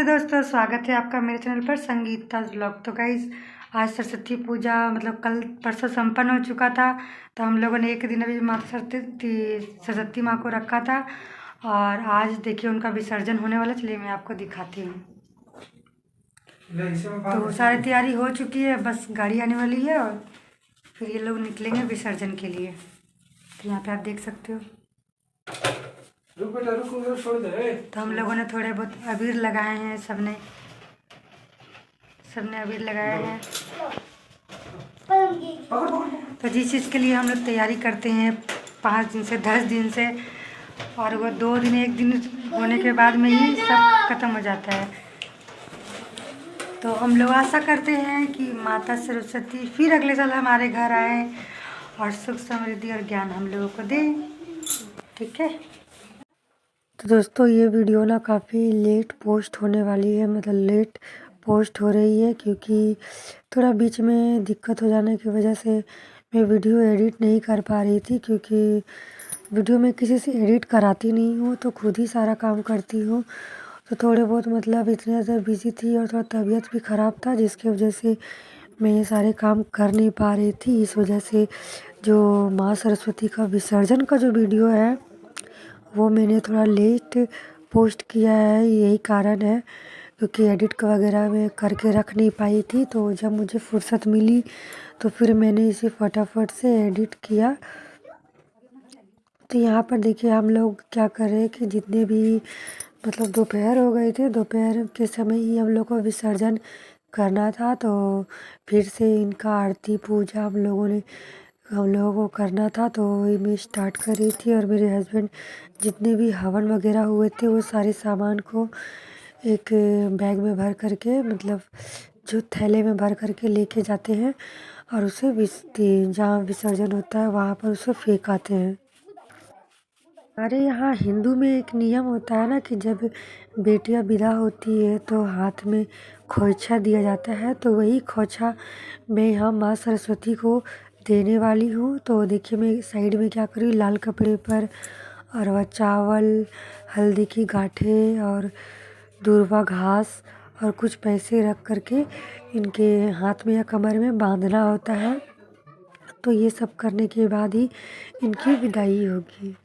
राधे दोस्तों, स्वागत है आपका मेरे चैनल पर संगीता व्लॉग। तो गाइज आज सरस्वती पूजा मतलब कल परसों संपन्न हो चुका था। तो हम लोगों ने एक दिन अभी माता सरस्वती माँ को रखा था और आज देखिए उनका विसर्जन होने वाला। चलिए मैं आपको दिखाती हूँ। तो सारी तैयारी हो चुकी है, बस गाड़ी आने वाली है और फिर ये लोग निकलेंगे विसर्जन के लिए। तो यहाँ पे आप देख सकते हो। तो हम लोगों ने थोड़े बहुत अबीर लगाए हैं, सबने अबीर लगाया है। तो जिस चीज़ के लिए हम लोग तैयारी करते हैं 5 दिन से 10 दिन से, और वो 2 दिन 1 दिन होने के बाद में ही सब खत्म हो जाता है। तो हम लोग आशा करते हैं कि माता सरस्वती फिर अगले साल हमारे घर आए और सुख समृद्धि और ज्ञान हम लोगों को दें। ठीक है। तो दोस्तों ये वीडियो ना काफ़ी लेट पोस्ट होने वाली है, मतलब लेट पोस्ट हो रही है क्योंकि थोड़ा बीच में दिक्कत हो जाने की वजह से मैं वीडियो एडिट नहीं कर पा रही थी। क्योंकि वीडियो में किसी से एडिट कराती नहीं हूँ, तो खुद ही सारा काम करती हूँ। तो थोड़े बहुत मतलब इतने ज़्यादा बिजी थी और थोड़ा तबीयत भी ख़राब था, जिसकी वजह से मैं ये सारे काम कर नहीं पा रही थी। इस वजह से जो माँ सरस्वती का विसर्जन का जो वीडियो है वो मैंने थोड़ा लेट पोस्ट किया है, यही कारण है। क्योंकि एडिट वगैरह में करके रख नहीं पाई थी, तो जब मुझे फुर्सत मिली तो फिर मैंने इसे फटाफट से एडिट किया। तो यहाँ पर देखिए हम लोग क्या कर रहे हैं कि जितने भी मतलब दोपहर हो गए थे, दोपहर के समय ही हम लोग को विसर्जन करना था। तो फिर से इनका आरती पूजा हम लोगों को करना था। तो वही मैं स्टार्ट कर रही थी और मेरे हस्बैंड जितने भी हवन वगैरह हुए थे वो सारे सामान को एक बैग में भर करके, मतलब जो थैले में भर करके लेके जाते हैं और उसे जहाँ विसर्जन होता है वहाँ पर उसे फेंक आते हैं। हमारे यहाँ हिंदू में एक नियम होता है ना कि जब बेटियां विदा होती है तो हाथ में खोइछा दिया जाता है। तो वही खोइछा मैं यहाँ माँ सरस्वती को देने वाली हूँ। तो देखिए मैं साइड में क्या करी, लाल कपड़े पर और वह चावल, हल्दी की गांठें और दूर्वा घास और कुछ पैसे रख करके इनके हाथ में या कमर में बांधना होता है। तो ये सब करने के बाद ही इनकी विदाई होगी।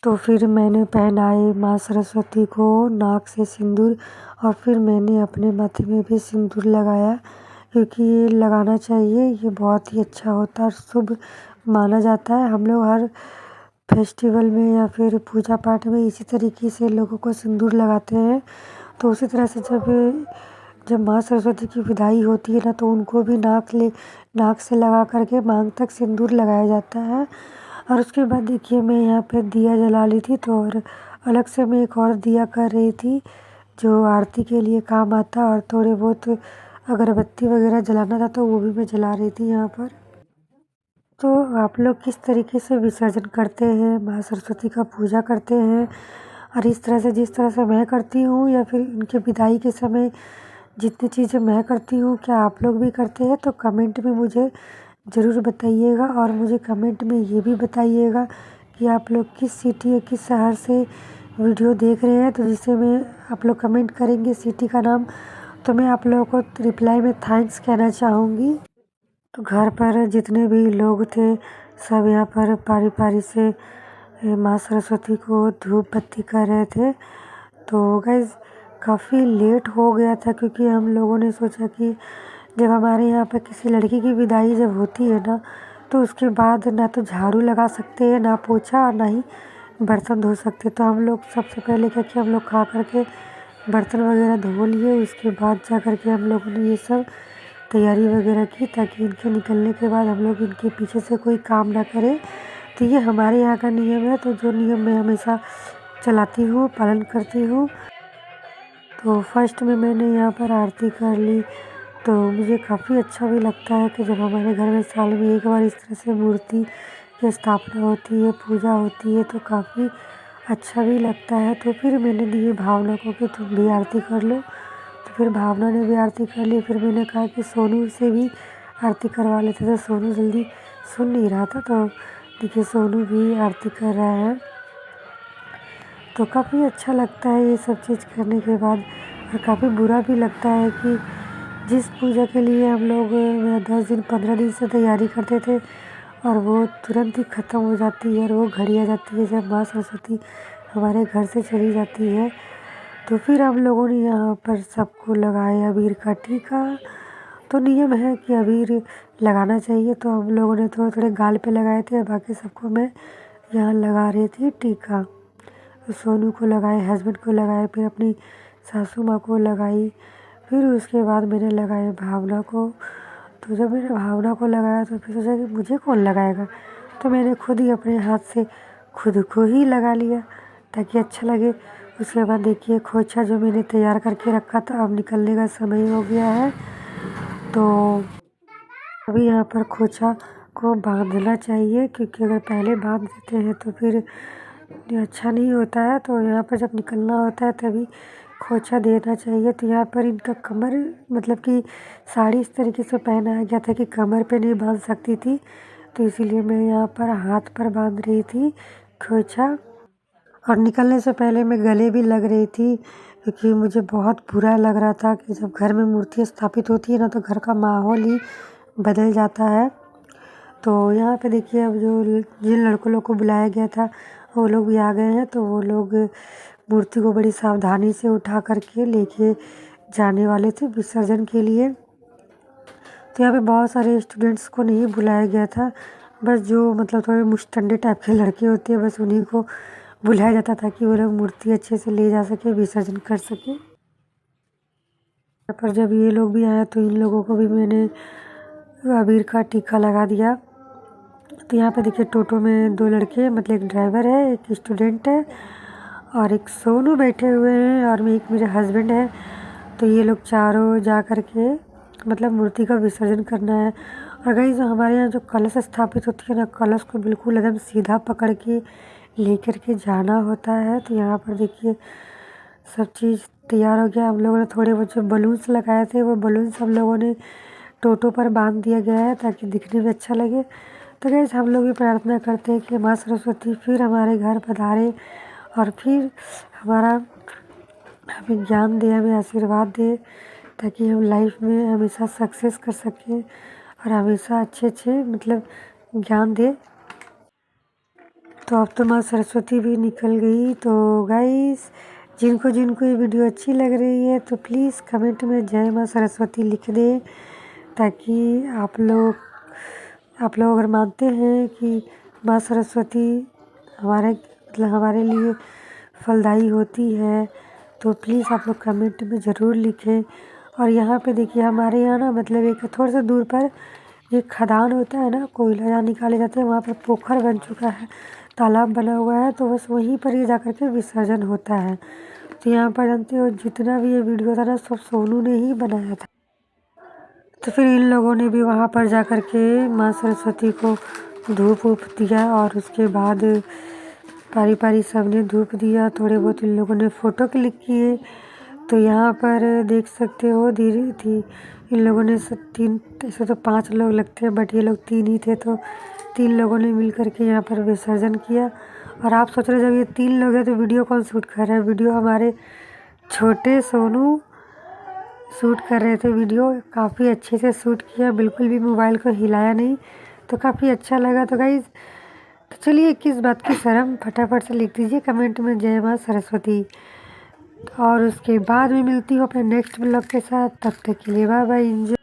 तो फिर मैंने पहनाए माँ सरस्वती को नाक से सिंदूर और फिर मैंने अपने माथे में भी सिंदूर लगाया, क्योंकि ये लगाना चाहिए, ये बहुत ही अच्छा होता है और शुभ माना जाता है। हम लोग हर फेस्टिवल में या फिर पूजा पाठ में इसी तरीके से लोगों को सिंदूर लगाते हैं। तो उसी तरह से जब माँ सरस्वती की विदाई होती है ना, तो उनको भी नाक से लगा करके मांग तक सिंदूर लगाया जाता है। और उसके बाद देखिए मैं यहाँ पे दिया जला ली थी, तो और अलग से मैं एक और दिया कर रही थी जो आरती के लिए काम आता, और थोड़े बहुत अगरबत्ती वगैरह जलाना था तो वो भी मैं जला रही थी यहाँ पर। तो आप लोग किस तरीके से विसर्जन करते हैं, माँ सरस्वती का पूजा करते हैं, और इस तरह से जिस तरह से मैं करती हूँ या फिर उनके विदाई के समय जितनी चीज़ें मैं करती हूँ क्या आप लोग भी करते हैं? तो कमेंट में मुझे ज़रूर बताइएगा। और मुझे कमेंट में ये भी बताइएगा कि आप लोग किस सिटी या किस शहर से वीडियो देख रहे हैं। तो जिससे मैं आप लोग कमेंट करेंगे सिटी का नाम, तो मैं आप लोगों को रिप्लाई में थैंक्स कहना चाहूँगी। तो घर पर जितने भी लोग थे सब यहाँ पर पारी से माँ सरस्वती को धूप बत्ती कर रहे थे। तो गाइस काफ़ी लेट हो गया था, क्योंकि हम लोगों ने सोचा कि जब हमारे यहाँ पर किसी लड़की की विदाई जब होती है ना, तो उसके बाद ना तो झाड़ू लगा सकते हैं, ना पोछा, और ना ही बर्तन धो सकते। तो हम लोग सबसे पहले क्या किया, हम लोग खा करके बर्तन वगैरह धो लिए। उसके बाद जा कर के हम लोगों ने ये सब तैयारी वगैरह की, ताकि इनके निकलने के बाद हम लोग इनके पीछे से कोई काम ना करें। तो ये हमारे यहाँ का नियम है, तो जो नियम मैं हमेशा चलाती हूँ, पालन करती हूँ। तो फर्स्ट में मैंने यहाँ पर आरती कर ली। तो मुझे काफ़ी अच्छा भी लगता है कि जब हमारे घर में साल में एक बार इस तरह से मूर्ति की स्थापना होती है, पूजा होती है, तो काफ़ी अच्छा भी लगता है। तो फिर मैंने दिए भावना को कि तुम भी आरती कर लो। तो फिर भावना ने भी आरती कर ली। फिर मैंने कहा कि सोनू से भी आरती करवा लेते, तो सोनू जल्दी सुन नहीं रहा था, तो देखिए सोनू भी आरती कर रहा है। तो काफ़ी अच्छा लगता है ये सब चीज़ करने के बाद, और काफ़ी बुरा भी लगता है कि जिस पूजा के लिए हम लोग 10 दिन 15 दिन से तैयारी करते थे और वो तुरंत ही ख़त्म हो जाती है, और वो घड़ी आ जाती है जब माँ सरस्वती हमारे घर से चली जाती है। तो फिर हम लोगों ने यहाँ पर सबको लगाया अबीर का टीका। तो नियम है कि अबीर लगाना चाहिए, तो हम लोगों ने थोड़े थोड़े गाल पे लगाए थे, बाकी सबको मैं यहाँ लगा रही थी टीका। तो सोनू को लगाए, हस्बैंड को लगाए, फिर अपनी सासू माँ को लगाई, फिर उसके बाद मैंने लगाए भावना को। तो जब मैंने भावना को लगाया तो फिर सोचा कि मुझे कौन लगाएगा, तो मैंने खुद ही अपने हाथ से खुद को ही लगा लिया ताकि अच्छा लगे। उसके बाद देखिए खोचा जो मैंने तैयार करके रखा था, अब निकलने का समय हो गया है। तो अभी यहाँ पर खोचा को बांधना चाहिए, क्योंकि अगर पहले बांध देते हैं तो फिर अच्छा नहीं होता है। तो यहाँ पर जब निकलना होता है तभी खोचा देना चाहिए। तो यहाँ पर इनका कमर, मतलब कि साड़ी इस तरीके से पहनाया गया था कि कमर पे नहीं बांध सकती थी, तो इसीलिए मैं यहाँ पर हाथ पर बांध रही थी खोचा। और निकलने से पहले मैं गले भी लग रही थी, क्योंकि मुझे बहुत बुरा लग रहा था कि जब घर में मूर्ति स्थापित होती है ना, तो घर का माहौल ही बदल जाता है। तो यहाँ पे देखिए अब जो जिन लड़कों लोग को बुलाया गया था वो लोग भी आ गए हैं। तो वो लोग मूर्ति को बड़ी सावधानी से उठा करके लेके जाने वाले थे विसर्जन के लिए। तो यहाँ पे बहुत सारे स्टूडेंट्स को नहीं बुलाया गया था, बस जो मतलब थोड़े मुस्टंडे टाइप के लड़के होते हैं बस उन्हीं को बुलाया जाता था कि वो लोग मूर्ति अच्छे से ले जा सके, विसर्जन कर सके। पर जब ये लोग भी आए तो इन लोगों को भी मैंने अबीर का टीका लगा दिया। तो यहाँ पे देखिए टोटो में 2 लड़के, मतलब एक ड्राइवर है, एक स्टूडेंट है और एक सोनू बैठे हुए हैं, और एक मेरे हस्बैंड है। तो ये लोग चारों जा कर के मतलब मूर्ति का विसर्जन करना है। और गाइस हमारे यहाँ जो कलश स्थापित होती है ना, कलश को बिल्कुल एकदम सीधा पकड़ के लेकर के जाना होता है। तो यहाँ पर देखिए सब चीज़ तैयार हो गया। हम लोगों ने थोड़े बहुत जो बलून्स लगाए थे वो बलून्स हम लोगों ने टोटो पर बांध दिया गया है ताकि दिखने में अच्छा लगे। तो गाइस हम लोग भी प्रार्थना करते हैं कि माँ सरस्वती फिर हमारे घर पधारे और फिर हमारा हमें ज्ञान दे, हमें आशीर्वाद दे, ताकि हम लाइफ में हमेशा सक्सेस कर सकें और हमेशा अच्छे अच्छे मतलब ज्ञान दे। तो अब तो माँ सरस्वती भी निकल गई। तो गाइस जिनको जिनको ये वीडियो अच्छी लग रही है तो प्लीज़ कमेंट में जय माँ सरस्वती लिख दें, ताकि आप लोग अगर मानते हैं कि माँ सरस्वती हमारे मतलब हमारे लिए फलदायी होती है तो प्लीज़ आप लोग कमेंट में ज़रूर लिखें। और यहाँ पे देखिए हमारे यहाँ ना मतलब एक थोड़ा सा दूर पर ये खदान होता है ना, कोयला जहाँ निकाले जाते हैं, वहाँ पर पोखर बन चुका है, तालाब बना हुआ है, तो बस वहीं पर ये जा कर के विसर्जन होता है। तो यहाँ पर जानते हो जितना भी ये वीडियो था ना सब सोनू ने ही बनाया था। तो फिर इन लोगों ने भी वहाँ पर जा कर के माँ सरस्वती को धूप वूप दिया, और उसके बाद पारी पारी सब ने धूप दिया, थोड़े बहुत इन लोगों ने फ़ोटो क्लिक किए। तो यहाँ पर देख सकते हो धीरे थी इन लोगों ने 3, ऐसे तो 5 लोग लगते हैं बट ये लोग 3 ही थे, तो 3 लोगों ने मिल कर के यहाँ पर विसर्जन किया। और आप सोच रहे जब ये 3 लोग हैं तो वीडियो कौन शूट कर रहा है, वीडियो हमारे छोटे सोनू शूट कर रहे थे। वीडियो काफ़ी अच्छे से शूट किया, बिल्कुल भी मोबाइल को हिलाया नहीं, तो काफ़ी अच्छा लगा। तो गाइज़ तो चलिए किस बात की शर्म, फटाफट से लिख दीजिए कमेंट में जय माँ सरस्वती। और उसके बाद में मिलती हूँ अपने नेक्स्ट ब्लॉग के साथ, तब तक के लिए बाय बाय, एंजॉय।